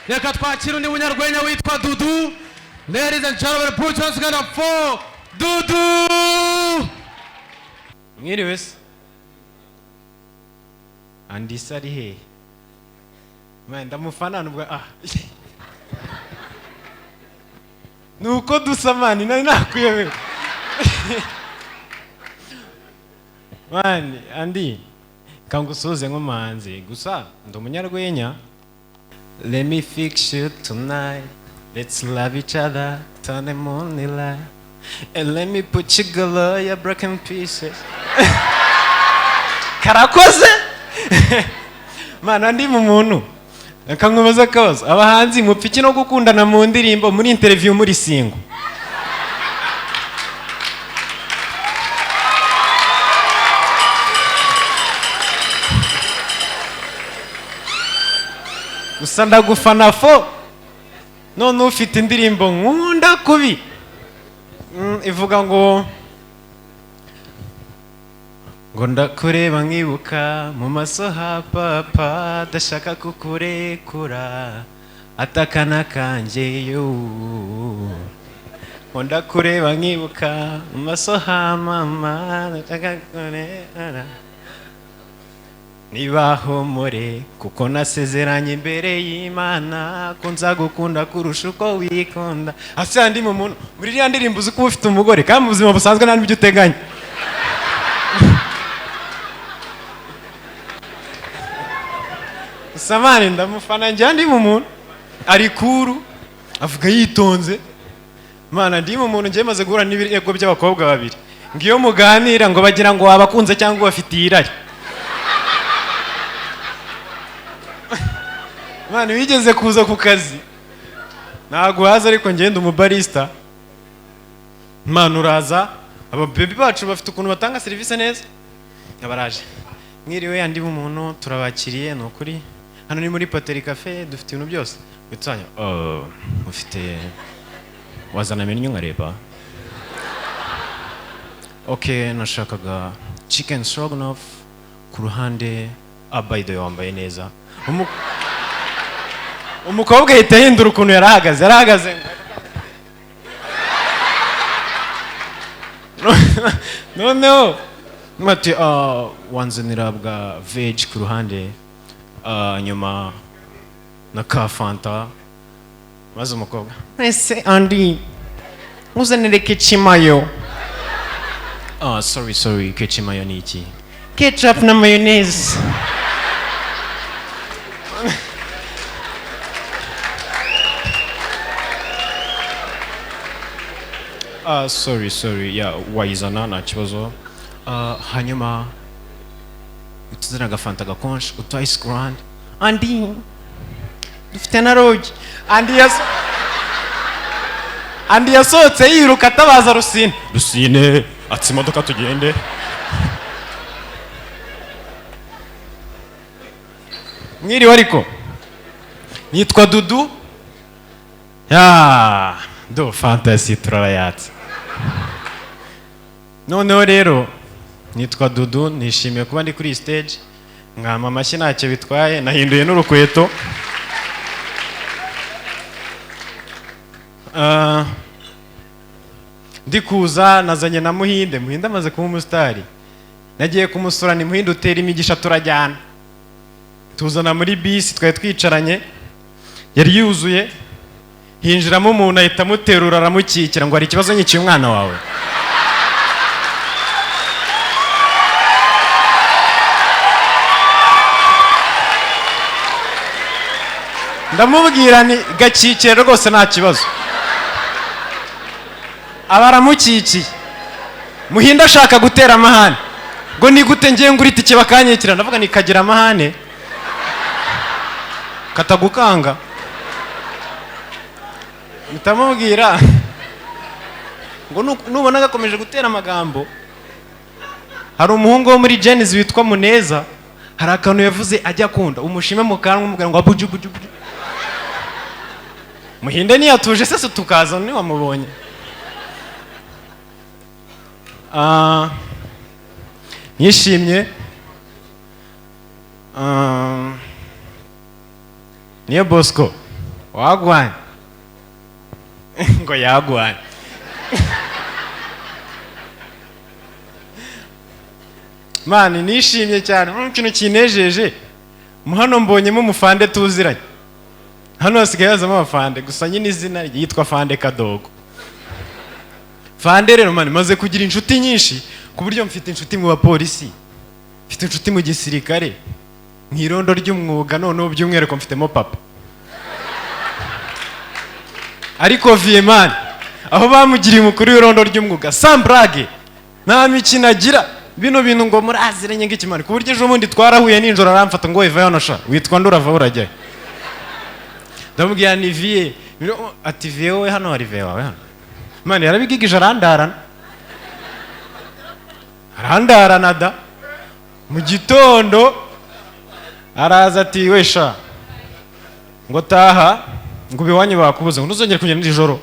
reka twakira undi munyarwenya witwa Dudu. Ladies and gentlemen, put your hands together for Dudu. Mwiriwe se Andisa ari he ndamufana nubwo nuko dusamani nari nakuyobewe mani Andi kangusuze nk'umuhanzi gusa ndi umunyarwenya. Let me fix you tonight, let's love each other, turn the moonlight, and let me put you below your broken pieces. Karakoze mana ndi mu muntu akankubaza kabazo abahanzi mupfiki no gukundana mu ndirimbo muri interview muri singo. Gusa ndagufana fo none ufite indirimbo nkunda kubi ivuga ngo ndakureba nkibuka mu maso ha papa dashaka kukurekura atakana kanje yo ndakureba nkibuka mu maso ha mama dashaka kukurekura nibaho more kuko nasezeranye imbere y'Imana ko nzagukunda kurusha uko wikunda. Asa ndi mu muntu muri iriya ndirimbo uzi ko ufite umugore kandi mu buzima busanzwe nta n'ibyo uteganya. Samani ndamufana njye ndi mu muntu ari kuru avuga yitonze. Mana ndi mu muntu njye maze guhura n'ibirego by'abakobwa babiri ngiyo muganira ngo bagira ngo wabakunze cyangwa bafitiye irari. Mani wigeze kuza ku kazi ntago haza ariko ngenda umubarista mani uraza ababebi bacu bafite ukuntu batanga serivisi neza abaraje mwiriwe andi umuntu turabakiriye no kuri hano ni muri Pateri Cafe dufite ibintu byose bitanya ufite wazana menu nkareba okay nashakaga chicken stroganoff ku ruhande abaydo yambaye neza umukobwa yita hindura ukuntu yarahagaze noneho mati wanzanira bwa veg ku ruhande nyuma na ka fanta maze umukobwa ese Andi uzanire kechimayo sorry kechimayo ni iki ketchup na mayonnaise. Sorry, yeah, wayizana nta kibazo. Hanyuma utuzana agafanta gakonje utu ice grand Andi dufite na rogi Andi yasohotse yiruka atabaza Rusine ati imodoka tugende. Mwiriwe ariko nitwa Dudu do fantasy turayatse. Noneho rero nitwa Dudu nishimiye kuba ndi kuri stage nkama amashyi ntacyo bitwaye nahinduye n'urukweto. Ndi kuza nazanye na Muhinde amaze kuba umusitari nagiye kumusura ni Muhinde utera imigisha turajyana tuzana muri bisi twari twicaranye yari yuzuye hinjiramo umuntu ahita amuterura aramukikira ngo hari ikibazo nyiciye umwana wawe. Ndamubwira ni gakikire rwose nta kibazo. Abaramukikiye Muhinde ashaka gutera amahane ngo ni gute ngiye ngurita iki bakanyikira ndavuga nikagira amahane katagukanga. Mutamubwira ngo nubona gakomeje gutera amagambo hari umuhungu wo muri Genesis witwa Muneza hari akantu yavuze ajya akunda umushime mu kanwa umubwira ngo abuju. Muhinde niyatuje se tukaza ni wamubonye. Nishimye niyo Bosco wagwanye ngo yagwanye mani nishimye cyane ikintu kinejeje hano mbonyemo umufande tuziranye hano hasigaye hazamo abafande gusa nyine izina yitwa Fande Kadogo. Fande rero mani maze kugira inshuti nyinshi ku buryo mfite inshuti mu bapolisi, mfite inshuti mu gisirikare, mu irondo ry'umwuga, noneho by'umwihariko mfitemo papa. Ariko Viemani aho bamugiriye umukuru w'irondo ry'umwuga Sambrage nta mikino agira, bino bintu ngo muraziranye ng'ikimani ku buryo ejo bundi twarahuye ninjoro aramfata ngo iva hano sha witwa Ndurava urajya. Ndamubwira ni Vie ati Vie wowe hano hari Vie wawe hano mani yarabigigije arandarana da mu gitondo araza ati wesha ngo taha ngo biwanyu bakubuze ngo ntuzongere kugenda nijoro.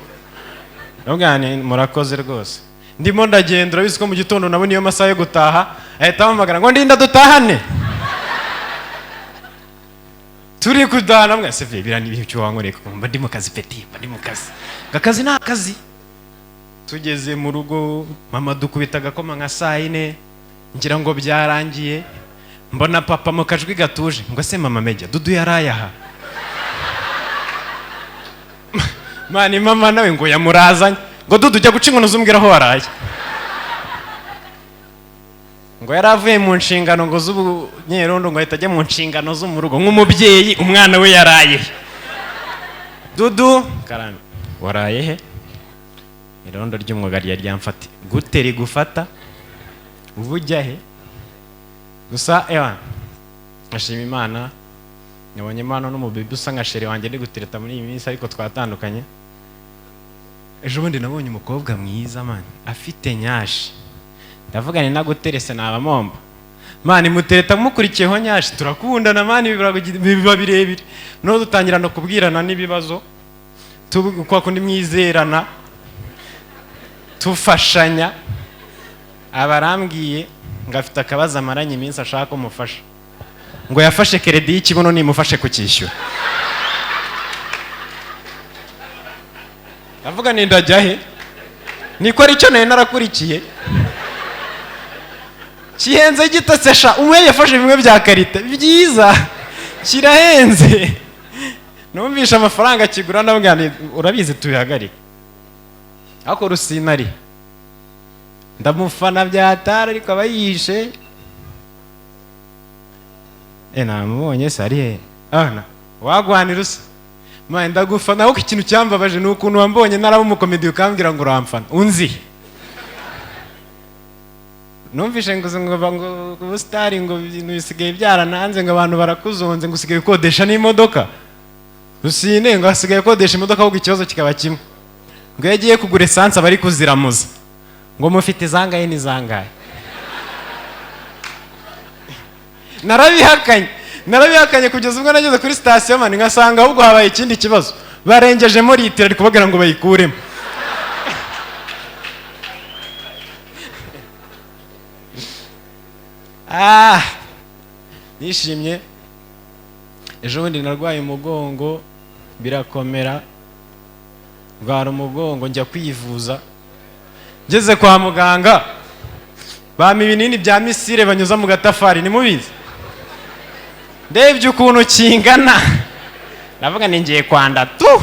Ndamubwira ni murakoze rwose ndimo ndagenda urabizi ko mu gitondo nabona iyo masaha yo gutaha ahita ampamagara ngo ndinda dutahane turi kudana mwa seve birani ibihe cyo wankoreka mba ndi mu kazi peti mba ndi mu kazi gakazi na kazi. Tugeze mu rugo mama dukubita gakoma nka saa 4 ngira ngo byarangiye mbona papa mu kajwi gatuje ngo se mama Meja Dudu yaraye aha mani mama nawe ngo yamurazanye ngo Dudu jya guca inkono zumbwira aho waraye ngo yaravuye mu nshingano ngo z'ubunyerondo ngo ahita ajya mu nshingano zo mu rugo nk'umubyeyi umwana we yaraye. Dudu karame waraye he? Irondo ry'umwuga ryamfati gute rigufata ubujya he? Gusa ewa ashima Imana nabonye Imana n'umubibi usa nka shere wanjye ndi gutereta muri iyi minsi ariko twatandukanye. Ejo bundi nabonye umukobwa mwiza mani afite nyashi ndavuga ni naguterese nabamomba mani mutereta mukurikiyeho nyashi turakundana mani biba birebire no dutangira no kubwirana n'ibibazo kwa kundi mwizerana tufashanya. Abarambwiye ngafite akabaza amaranye iminsi ashaka kumufasha ngo yafashe credit y'ikibuno nimufashe kukishyura. Ndavuga ni ndajya he niko ari cyo nayo narakurikiye kihenze gitasesha umwe yafashe bimwe bya karite byiza kirahenze numvisha amafaranga kigura ndavuga urabizi tubihagarika ako rusinari ndamufana byatara ariko abayishe namubonye se ari he ana wagwanira usa mani ndagufana aho ikintu cyambabaje ni ukuntu wambonye naraba umukomedi ukambwira ngo uramfana unzi numvishe ngo ubusitari ngo ibintu bisigaye byarananze ngo abantu barakuzonze ngo usigaye ukodesha n'imodoka rusine ngo hasigaye ukodesha imodoka ahubwo ikibazo kikaba kimwe ngo yagiye kugura esanse abari kuziramuza ngo mufite zangaye n'izangaye. narabihakanye kugeza ubwo nageze kuri sitasiyo mani ngasanga ahubwo habaye ikindi kibazo barengejemo litiro ari kubagira ngo bayikuremo. Nishimye. Ejo bundi narwaye umugongo birakomera bwara umugongo njya kwivuza ngeze kwa muganga bama ibinini bya misire banyuza mu gatafari ni mubizi ndebye ukuntu kingana navuga ningiye kwanda tu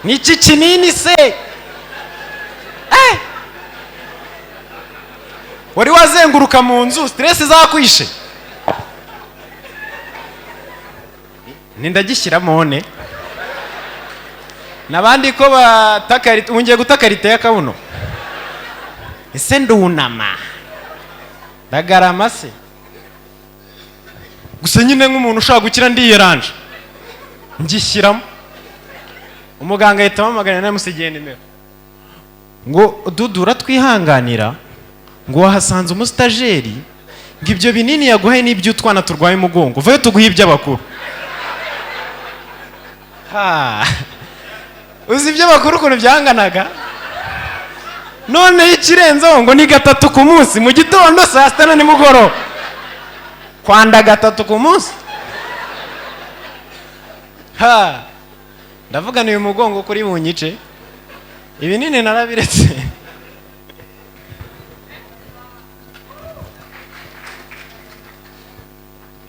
niki kinini se wari wazenguruka mu nzu stress zakwishe nindagishyiramo one nabandi ko batakarita ungiye gutakarita y'akabuno ese ndunama ndagarama se gusa nyine nk'umuntu ushaka gukira ndiyeranje ngishyiramo umuganga ahita amamagana namusigiye nimero ngo Dudu uratwihanganira ngo wahasanze umustajeri ngo ibyo binini yaguhaye n'ibyo utwana turwaye umugongo vayo tuguhe iby'abakuru. Uzi iby'abakuru ukuntu byanganaga none ikirenzeho ngo ni 3 ku munsi mu gitondo saa 6 na nimugoroba kwanda 3 ku munsi ha ndavuga ni umugongo kuri bunyice ibinini narabiretse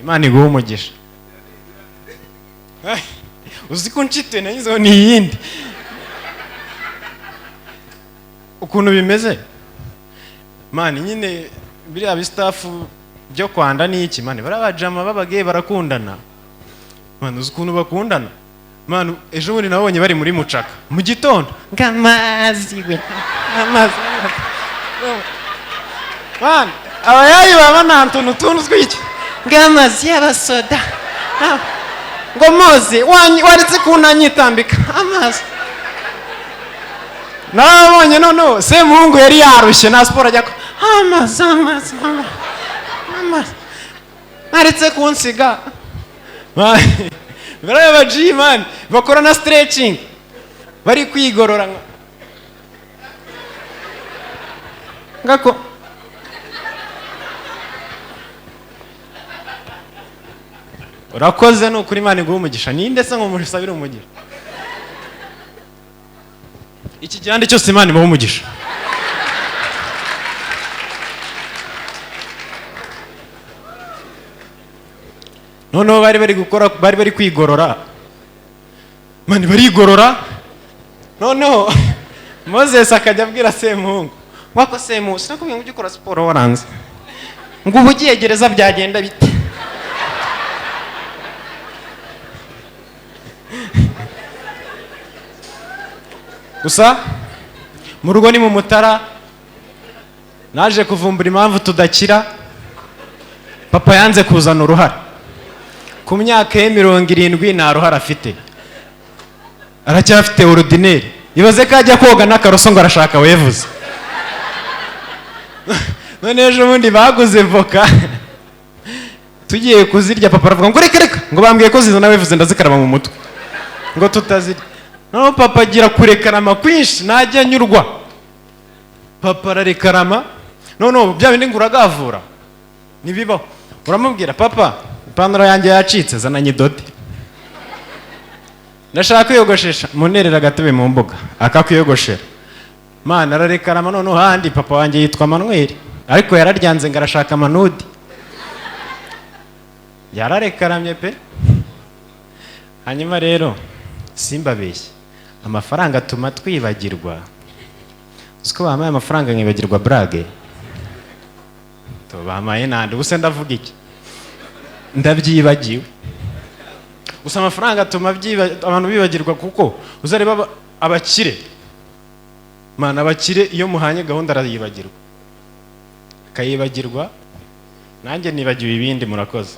Imana iguha umugisha uzi ko ncite nayizo ni yindi ukuntu bimeze mani nyine biriya bistafu byo kwanda ni iki mani barabajama babage barakundana mani uzi ukuntu bakundana mani ejo bundi nabonye bari muri mucaka mu gitondo ngamazi we amazi mani abayayi baba nantuntu tuntu twiki ngamazi y'abasoda ngo moze waretse kunanyitambika amazi nabonye none se muhungu yari yarushye na sport ajya amazi aretse kunsiga baraba G-man bakora na stretching bari kwigorora ngako urakoze no kuri Imana iguha umugisha ninde se ngo musabire umugisha iki gihande cyose Imana ibaha umugisha noneho bari bari kwigorora mani barigorora noneho Moses akajya abwira Semuhungu wako Semu sinakubwiye ngo ujye ukora siporo waranze ngo ubu ugiye gereza byagenda bite gusa mu rugo ni mu Mutara naje kuvumbura impamvu tudakira papa yanze kuzana uruhara ku myaka ye 70 nta ruhara afite aracyafite ordinaire ibaze ko ajya koga n'akaroso ngo arashaka wevuze none ejo bundi baguze voka tugiye kuzirya papa aravuga ngo reka ngo bambwiye ko zizana wevuze ndazikaraba mu mutwe ngo tutazirya no papa agira kurekarama kwinshi najya nyurwa papa ararekarama no bya bindi nguragavura nibibaho uramubwira papa ipantaro yanjye yacitse zana nyidode ndashaka kwiyogoshesha munerera gatebe mu mbuga akakwiyogoshera mana ararekarama none handi papa wanjye yitwa Manuel ariko yararyanze ngarashaka manudi yararekaramye pe hanyuma rero simbabeshye amafaranga atuma twibagirwa uko bamaye amafaranga nkibagirwa brage to bamaye nande ubuse ndavuga iki ndabyibagiwe gusa amafaranga atuma abantu bibagirwa kuko uzareba abakire mana abakire iyo muhanye gahunda arayibagirwa kayibagirwa nanjye nibagiwe ibindi murakoze